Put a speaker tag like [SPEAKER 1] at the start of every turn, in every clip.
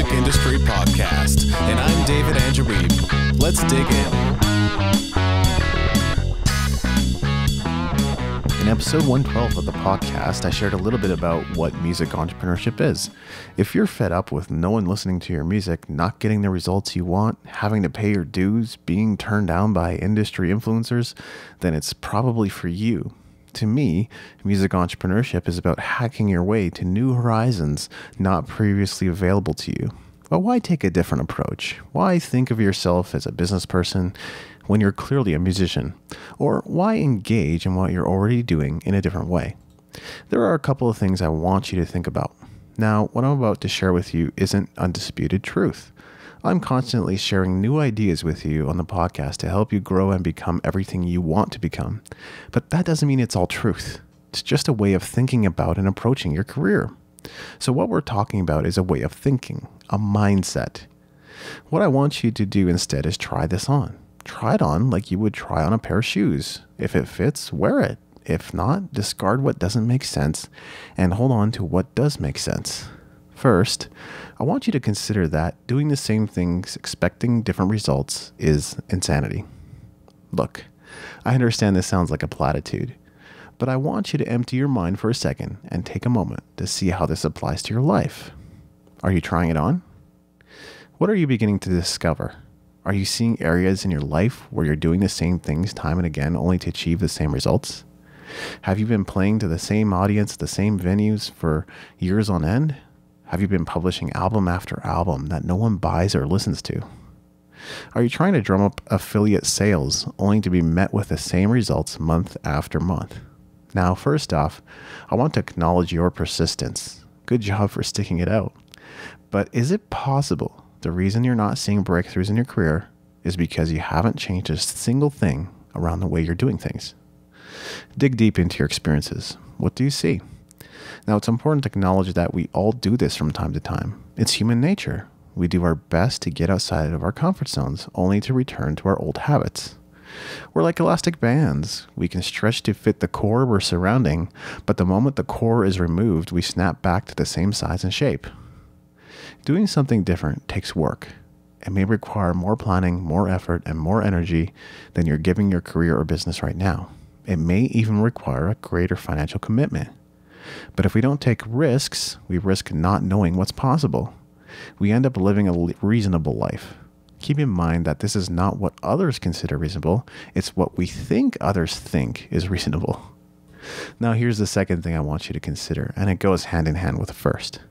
[SPEAKER 1] music industry podcast, and I'm David Angereeb. Let's dig in.
[SPEAKER 2] In episode 112 of the podcast, I shared a little bit about what music entrepreneurship is. If you're fed up with no one listening to your music, not getting the results you want, having to pay your dues, being turned down by industry influencers, then it's probably for you. To me, music entrepreneurship is about hacking your way to new horizons not previously available to you. But why take a different approach? Why think of yourself as a business person when you're clearly a musician? Or why engage in what you're already doing in a different way? There are a couple of things I want you to think about. Now, what I'm about to share with you isn't undisputed truth. I'm constantly sharing new ideas with you on the podcast to help you grow and become everything you want to become. But that doesn't mean it's all truth. It's just a way of thinking about and approaching your career. So what we're talking about is a way of thinking, a mindset. What I want you to do instead is try this on. Try it on like you would try on a pair of shoes. If it fits, wear it. If not, discard what doesn't make sense and hold on to what does make sense. First, I want you to consider that doing the same things, expecting different results, is insanity. Look, I understand this sounds like a platitude, but I want you to empty your mind for a second and take a moment to see how this applies to your life. Are you trying it on? What are you beginning to discover? Are you seeing areas in your life where you're doing the same things time and again only to achieve the same results? Have you been playing to the same audience, the same venues for years on end? Have you been publishing album after album that no one buys or listens to? Are you trying to drum up affiliate sales only to be met with the same results month after month? Now, first off, I want to acknowledge your persistence. Good job for sticking it out. But is it possible the reason you're not seeing breakthroughs in your career is because you haven't changed a single thing around the way you're doing things? Dig deep into your experiences. What do you see? Now, it's important to acknowledge that we all do this from time to time. It's human nature. We do our best to get outside of our comfort zones, only to return to our old habits. We're like elastic bands. We can stretch to fit the core we're surrounding, but the moment the core is removed, we snap back to the same size and shape. Doing something different takes work. It may require more planning, more effort, and more energy than you're giving your career or business right now. It may even require a greater financial commitment. But if we don't take risks, we risk not knowing what's possible. We end up living a reasonable life. Keep in mind that this is not what others consider reasonable. It's what we think others think is reasonable. Now, here's the second thing I want you to consider, and it goes hand in hand with the first.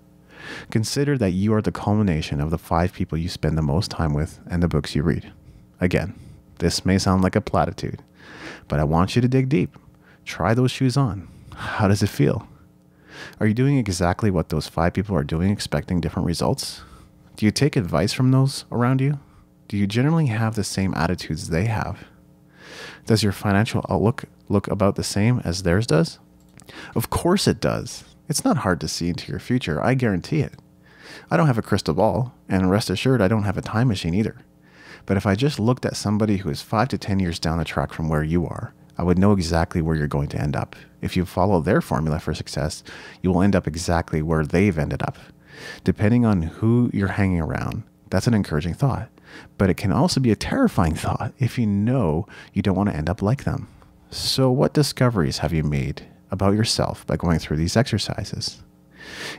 [SPEAKER 2] Consider that you are the culmination of the 5 people you spend the most time with and the books you read. Again, this may sound like a platitude, but I want you to dig deep. Try those shoes on. How does it feel? Are you doing exactly what those 5 people are doing, expecting different results? Do you take advice from those around you? Do you generally have the same attitudes they have? Does your financial outlook look about the same as theirs does? Of course it does. It's not hard to see into your future, I guarantee it. I don't have a crystal ball, and rest assured I don't have a time machine either. But if I just looked at somebody who is 5 to 10 years down the track from where you are, I would know exactly where you're going to end up. If you follow their formula for success, you will end up exactly where they've ended up. Depending on who you're hanging around, that's an encouraging thought. But it can also be a terrifying thought if you know you don't want to end up like them. So what discoveries have you made about yourself by going through these exercises?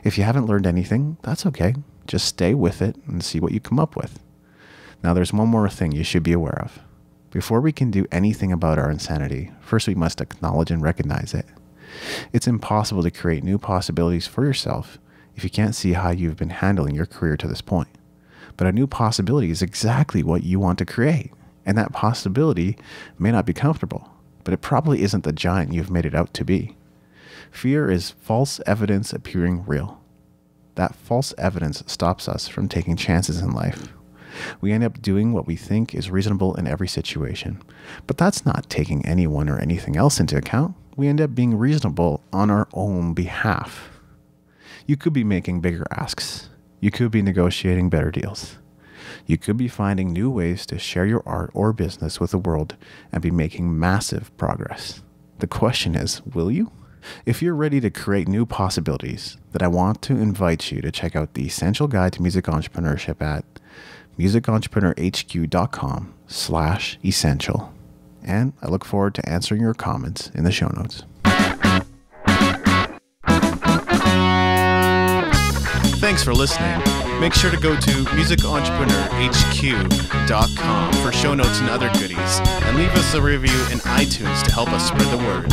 [SPEAKER 2] If you haven't learned anything, that's okay. Just stay with it and see what you come up with. Now, there's one more thing you should be aware of. Before we can do anything about our insanity, first we must acknowledge and recognize it. It's impossible to create new possibilities for yourself if you can't see how you've been handling your career to this point. But a new possibility is exactly what you want to create. And that possibility may not be comfortable, but it probably isn't the giant you've made it out to be. Fear is false evidence appearing real. That false evidence stops us from taking chances in life. We end up doing what we think is reasonable in every situation. But that's not taking anyone or anything else into account. We end up being reasonable on our own behalf. You could be making bigger asks. You could be negotiating better deals. You could be finding new ways to share your art or business with the world and be making massive progress. The question is, will you? If you're ready to create new possibilities, then I want to invite you to check out the Essential Guide to Music Entrepreneurship at musicentrepreneur.hq.com/essential. And I look forward to answering your comments in the show notes. Thanks for listening. Make sure to go to musicentrepreneur.hq.com for show notes and other goodies, and leave us a review in iTunes to help us spread the word.